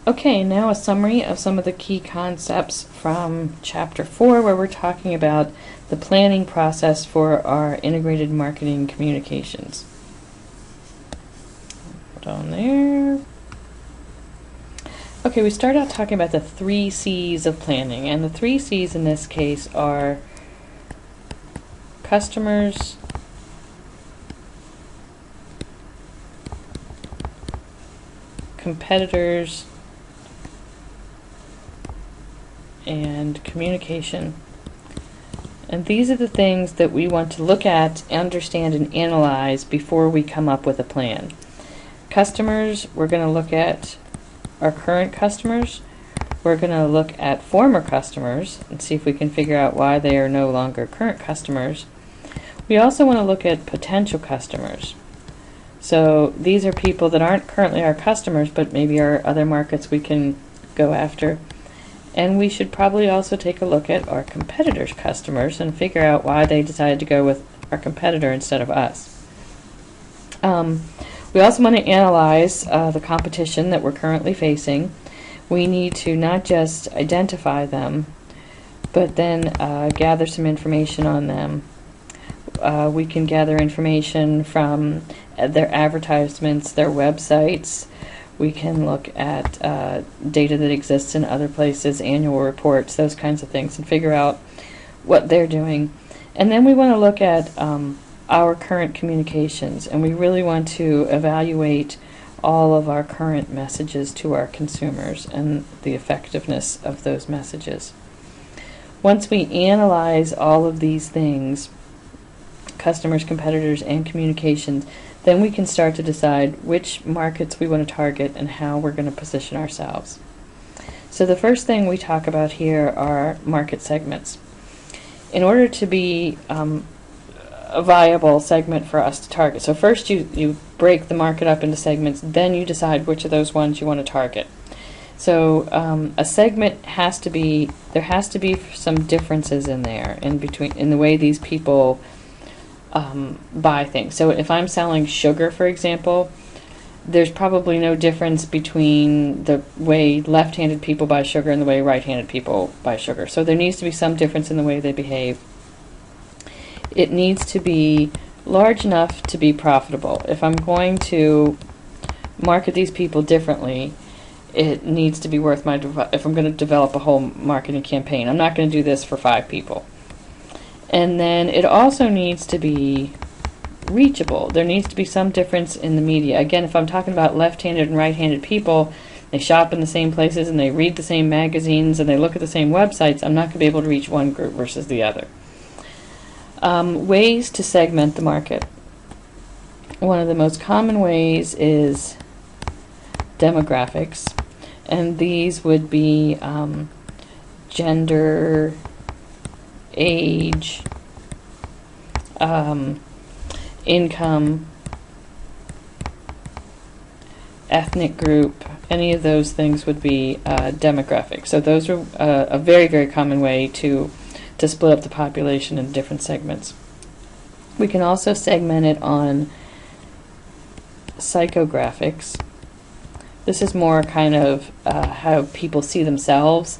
Okay, now a summary of some of the key concepts from Chapter 4, where we're talking about the planning process for our integrated marketing communications. Put on there. Okay, we start out talking about the 3 C's of planning, and the 3 C's in this case are customers, competitors, and communication. And these are the things that we want to look at, understand, and analyze before we come up with a plan. Customers, we're going to look at our current customers. We're going to look at former customers and see if we can figure out why they are no longer current customers. We also want to look at potential customers. So these are people that aren't currently our customers, but maybe are other markets we can go after. And we should probably also take a look at our competitors' customers and figure out why they decided to go with our competitor instead of us. We also want to analyze the competition that we're currently facing. We need to not just identify them, but then gather some information on them. We can gather information from their advertisements, their websites. We can look at data that exists in other places, annual reports, those kinds of things, and figure out what they're doing. And then we want to look at our current communications, and we really want to evaluate all of our current messages to our consumers and the effectiveness of those messages. Once we analyze all of these things, customers, competitors, and communications, then we can start to decide which markets we want to target and how we're going to position ourselves. So the first thing we talk about here are market segments. In order to be a viable segment for us to target, so first you break the market up into segments, then you decide which of those ones you want to target. So a segment has to be, there has to be some differences in there in the way these people buy things. So if I'm selling sugar, for example, there's probably no difference between the way left-handed people buy sugar and the way right-handed people buy sugar. So there needs to be some difference in the way they behave. It needs to be large enough to be profitable. If I'm going to market these people differently, it needs to be worth my, if I'm going to develop a whole marketing campaign. I'm not going to do this for 5 people. And then it also needs to be reachable. There needs to be some difference in the media. Again, if I'm talking about left-handed and right-handed people, they shop in the same places and they read the same magazines and they look at the same websites, I'm not going to be able to reach one group versus the other. Ways to segment the market. One of the most common ways is demographics, and these would be gender, age, income, ethnic group. Any of those things would be demographics. So those are a very, very common way to split up the population in different segments. We can also segment it on psychographics. This is more kind of how people see themselves,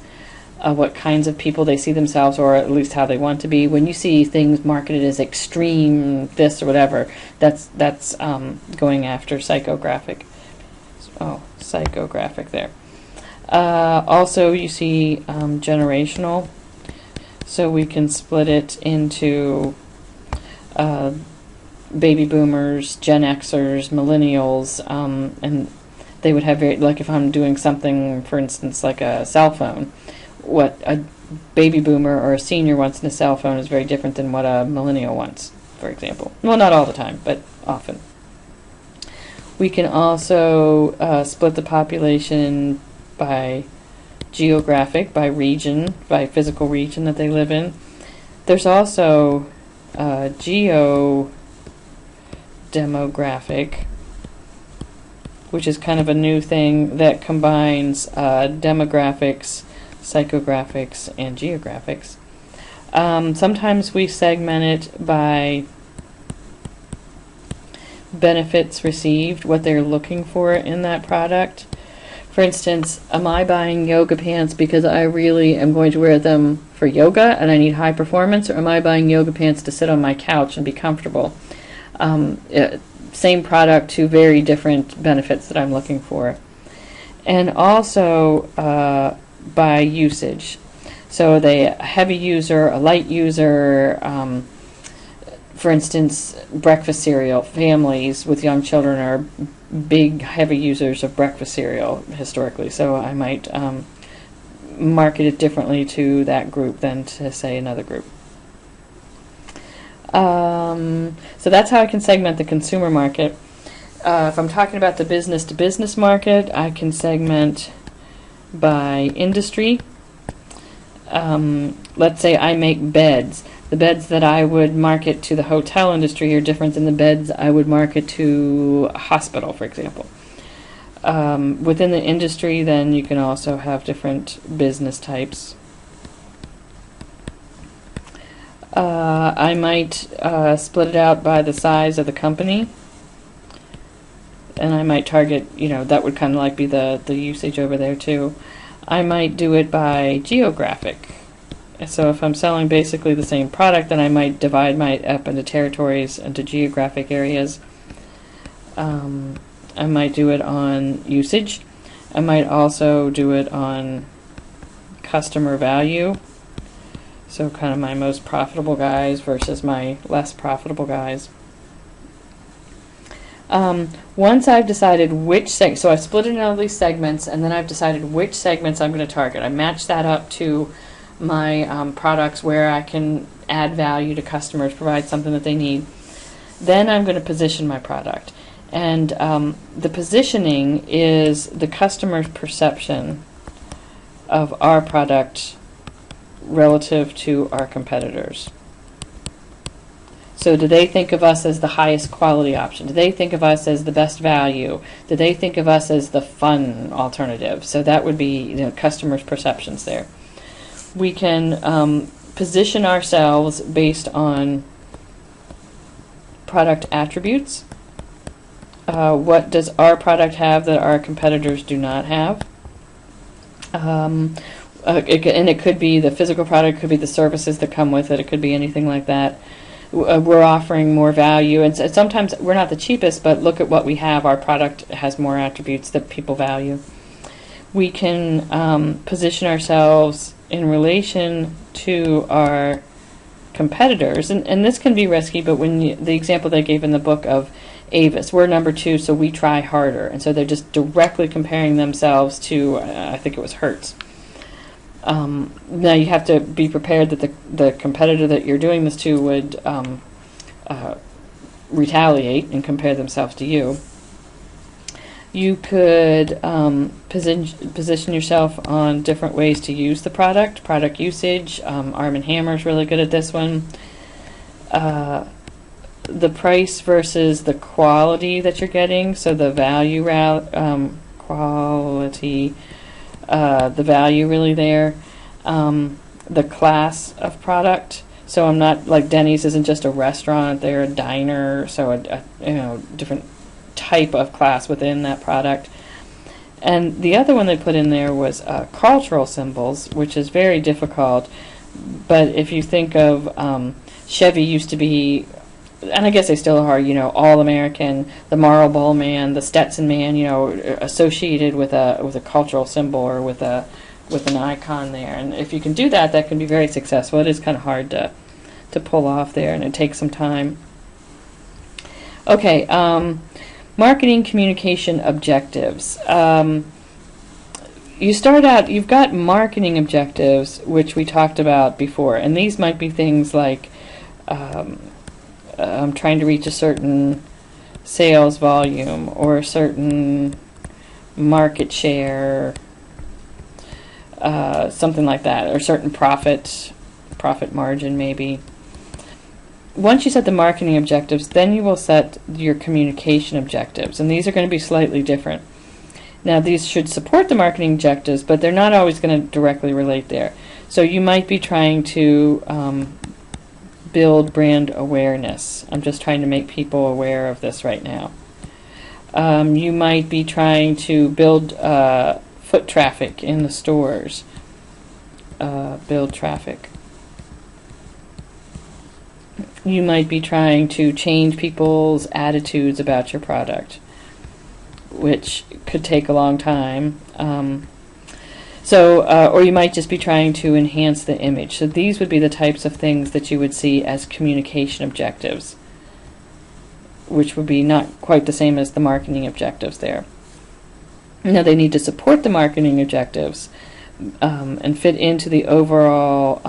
what kinds of people they see themselves, or at least how they want to be. When you see things marketed as extreme, this or whatever, that's going after psychographic. Oh, psychographic there. Also, you see generational. So we can split it into baby boomers, Gen Xers, millennials, and they would have very, like if I'm doing something, for instance, like a cell phone, what a baby boomer or a senior wants in a cell phone is very different than what a millennial wants, for example. Well, not all the time, but often. We can also split the population by geographic, by region, by physical region that they live in. There's also geo-demographic, which is kind of a new thing that combines demographics, psychographics, and geographics. Sometimes we segment it by benefits received, what they're looking for in that product. For instance, am I buying yoga pants because I really am going to wear them for yoga and I need high performance, or am I buying yoga pants to sit on my couch and be comfortable? Same product, two very different benefits that I'm looking for. And also by usage. So they a heavy user, a light user. For instance, breakfast cereal. Families with young children are big, heavy users of breakfast cereal historically. So I might market it differently to that group than to, say, another group. So that's how I can segment the consumer market. If I'm talking about the business-to-business market, I can segment by industry. Let's say I make beds. The beds that I would market to the hotel industry are different than the beds I would market to a hospital, for example. Within the industry, then you can also have different business types. I might split it out by the size of the company, and I might target, that would kind of like be the usage over there too. I might do it by geographic. So if I'm selling basically the same product, then I might divide my up into territories, into geographic areas. I might do it on usage. I might also do it on customer value. So kind of my most profitable guys versus my less profitable guys. Once I've decided which so I split it into all these segments, and then I've decided which segments I'm going to target. I match that up to my products where I can add value to customers, provide something that they need. Then I'm going to position my product. And the positioning is the customer's perception of our product relative to our competitors. So do they think of us as the highest quality option? Do they think of us as the best value? Do they think of us as the fun alternative? So that would be customers' perceptions there. We can position ourselves based on product attributes. What does our product have that our competitors do not have? And it could be the physical product, it could be the services that come with it, it could be anything like that. We're offering more value, and sometimes we're not the cheapest, but look at what we have. Our product has more attributes that people value. We can position ourselves in relation to our competitors, and this can be risky, but when the example they gave in the book of Avis, we're number 2, so we try harder, and so they're just directly comparing themselves to, I think it was Hertz. Now you have to be prepared that the competitor that you're doing this to would retaliate and compare themselves to you. You could position yourself on different ways to use the product usage. Arm & Hammer is really good at this one. The price versus the quality that you're getting, so the value quality, the value really there. The class of product, so I'm not like Denny's isn't just a restaurant, they're a diner, so a different type of class within that product. And the other one they put in there was cultural symbols, which is very difficult, but if you think of Chevy used to be, and I guess they still are, All American, the Marlboro Man, the Stetson Man, associated with a cultural symbol or with an icon there. And if you can do that, that can be very successful. It is kind of hard to pull off there, and it takes some time. Okay, marketing communication objectives. You start out, you've got marketing objectives, which we talked about before, and these might be things like I'm trying to reach a certain sales volume or a certain market share, something like that, or certain profit margin maybe. Once you set the marketing objectives, then you will set your communication objectives, and these are going to be slightly different. Now these should support the marketing objectives, but they're not always going to directly relate there. So you might be trying to build brand awareness. I'm just trying to make people aware of this right now. You might be trying to build foot traffic in the stores. Build traffic. You might be trying to change people's attitudes about your product, which could take a long time. Or you might just be trying to enhance the image. So these would be the types of things that you would see as communication objectives, which would be not quite the same as the marketing objectives there. Now they need to support the marketing objectives and fit into the overall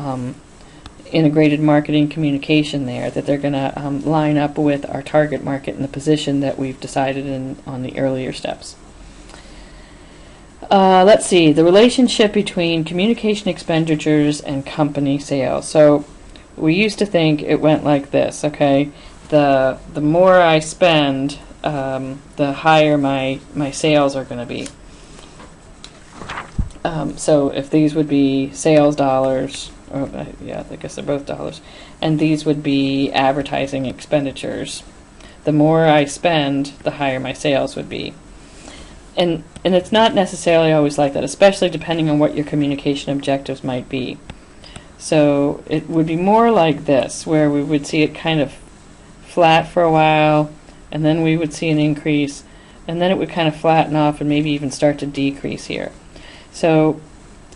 integrated marketing communication there, that they're going to line up with our target market and the position that we've decided on the earlier steps. Let's see, the relationship between communication expenditures and company sales. So we used to think it went like this, okay? The more I spend, the higher my sales are going to be. So if these would be sales dollars, yeah, I guess they're both dollars, and these would be advertising expenditures, the more I spend, the higher my sales would be. And it's not necessarily always like that, especially depending on what your communication objectives might be. So it would be more like this, where we would see it kind of flat for a while, and then we would see an increase, and then it would kind of flatten off and maybe even start to decrease here. So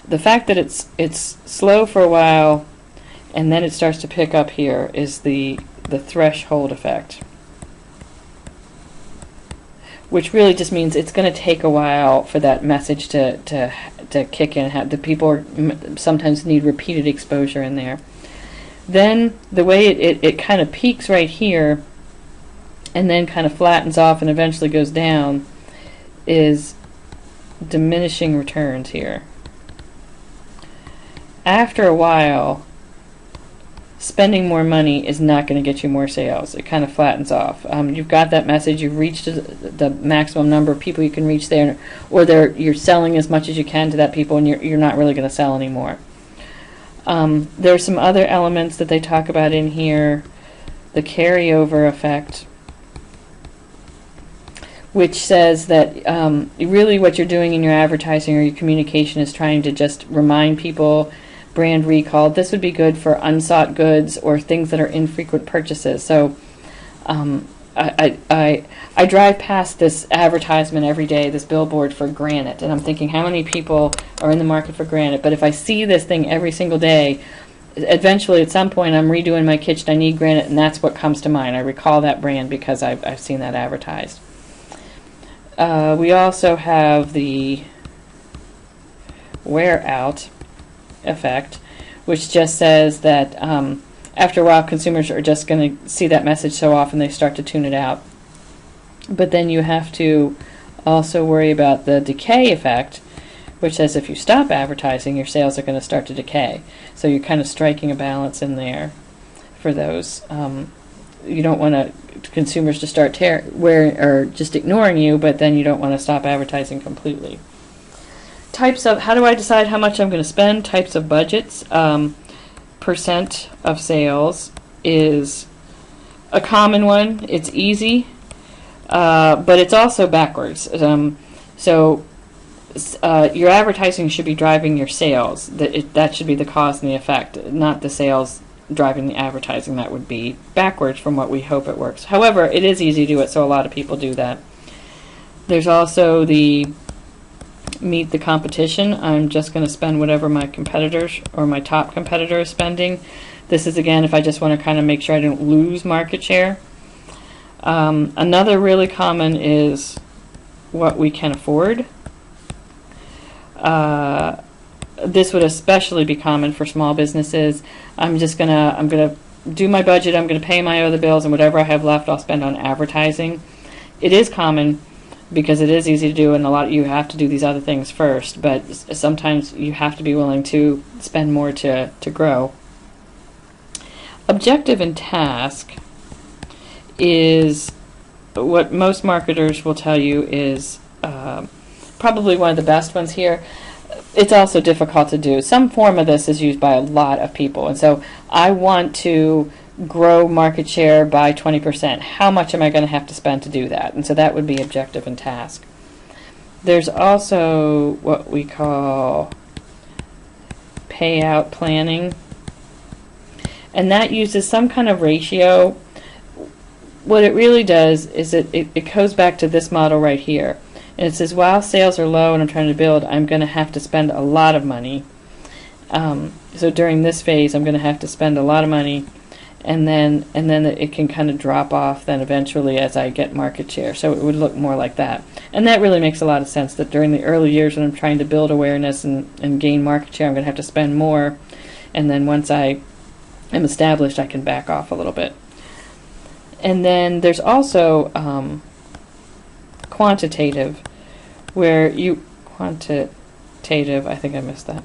the fact that it's slow for a while and then it starts to pick up here is the threshold effect, which really just means it's going to take a while for that message to kick in. The people sometimes need repeated exposure in there. Then the way it kind of peaks right here and then kind of flattens off and eventually goes down is diminishing returns here. After a while, spending more money is not going to get you more sales. It kind of flattens off. You've got that message. You've reached the maximum number of people you can reach there, or you're selling as much as you can to that people, and you're not really going to sell anymore. There's some other elements that they talk about in here. The carryover effect, which says that really what you're doing in your advertising or your communication is trying to just remind people, brand recall. This would be good for unsought goods or things that are infrequent purchases. So I drive past this advertisement every day, this billboard for granite, and I'm thinking, how many people are in the market for granite? But if I see this thing every single day, eventually at some point I'm redoing my kitchen, I need granite, and that's what comes to mind. I recall that brand because I've seen that advertised. We also have the wear out effect, which just says that after a while consumers are just going to see that message so often they start to tune it out. But then you have to also worry about the decay effect, which says if you stop advertising, your sales are going to start to decay. So you're kind of striking a balance in there for those. You don't want consumers to start or just ignoring you, but then you don't want to stop advertising completely. Types of, how do I decide how much I'm going to spend? Types of budgets. Percent of sales is a common one. It's easy, but it's also backwards. So your advertising should be driving your sales. That should be the cause and the effect, not the sales driving the advertising. That would be backwards from what we hope it works. However, it is easy to do it, so a lot of people do that. There's also the meet the competition. I'm just going to spend whatever my competitors or my top competitor is spending. This is, again, if I just want to kind of make sure I don't lose market share. Another really common is what we can afford. This would especially be common for small businesses. I'm gonna do my budget. I'm gonna pay my other bills, and whatever I have left, I'll spend on advertising. It is common because it is easy to do, and a lot you have to do these other things first. But sometimes you have to be willing to spend more to grow. Objective and task is what most marketers will tell you is probably one of the best ones here. It's also difficult to do. Some form of this is used by a lot of people, and so I want to grow market share by 20%. How much am I going to have to spend to do that? And so that would be objective and task. There's also what we call payout planning, and that uses some kind of ratio. What it really does is it goes back to this model right here, and it says while sales are low and I'm trying to build, I'm going to have to spend a lot of money. So during this phase I'm going to have to spend a lot of money, and then it can kind of drop off then eventually as I get market share. So it would look more like that. And that really makes a lot of sense, that during the early years when I'm trying to build awareness and gain market share, I'm going to have to spend more, and then once I am established I can back off a little bit. And then there's also quantitative, where you I think I missed that,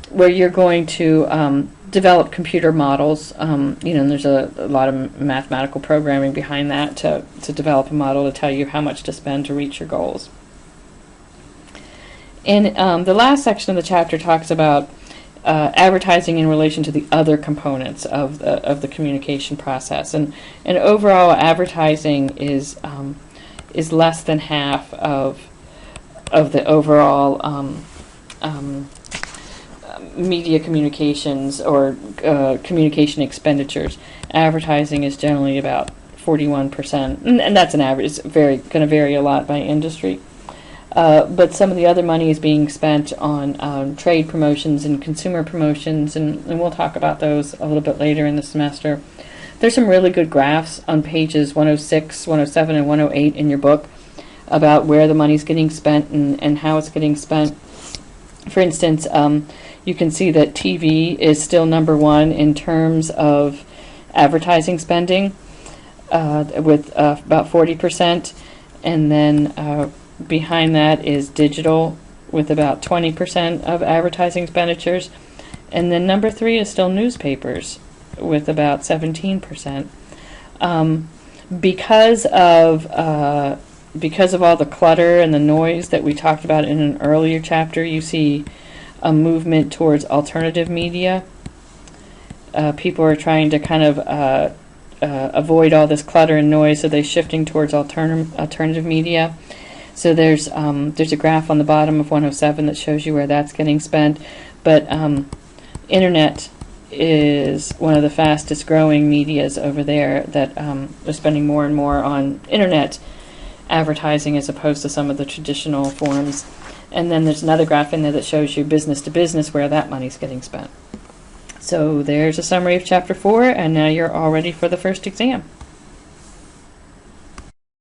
where you're going to develop computer models. And there's a lot of mathematical programming behind that to develop a model to tell you how much to spend to reach your goals. And the last section of the chapter talks about advertising in relation to the other components of the communication process. And overall, advertising is less than half of the overall media communications or communication expenditures. Advertising is generally about 41%, and that's an average. It's going to vary a lot by industry. But some of the other money is being spent on trade promotions and consumer promotions, and we'll talk about those a little bit later in the semester. There's some really good graphs on pages 106, 107, and 108 in your book about where the money's getting spent and how it's getting spent. For instance, you can see that TV is still number one in terms of advertising spending, with about 40%, and then behind that is digital with about 20% of advertising expenditures, and then number 3 is still newspapers with about 17%. Because of all the clutter and the noise that we talked about in an earlier chapter, you see a movement towards alternative media. People are trying to kind of avoid all this clutter and noise, so they're shifting towards alternative media. So there's a graph on the bottom of 107 that shows you where that's getting spent. But internet is one of the fastest growing medias over there, that are spending more and more on internet advertising as opposed to some of the traditional forms. And then there's another graph in there that shows you business to business, where that money's getting spent. So there's a summary of Chapter 4, and now you're all ready for the first exam.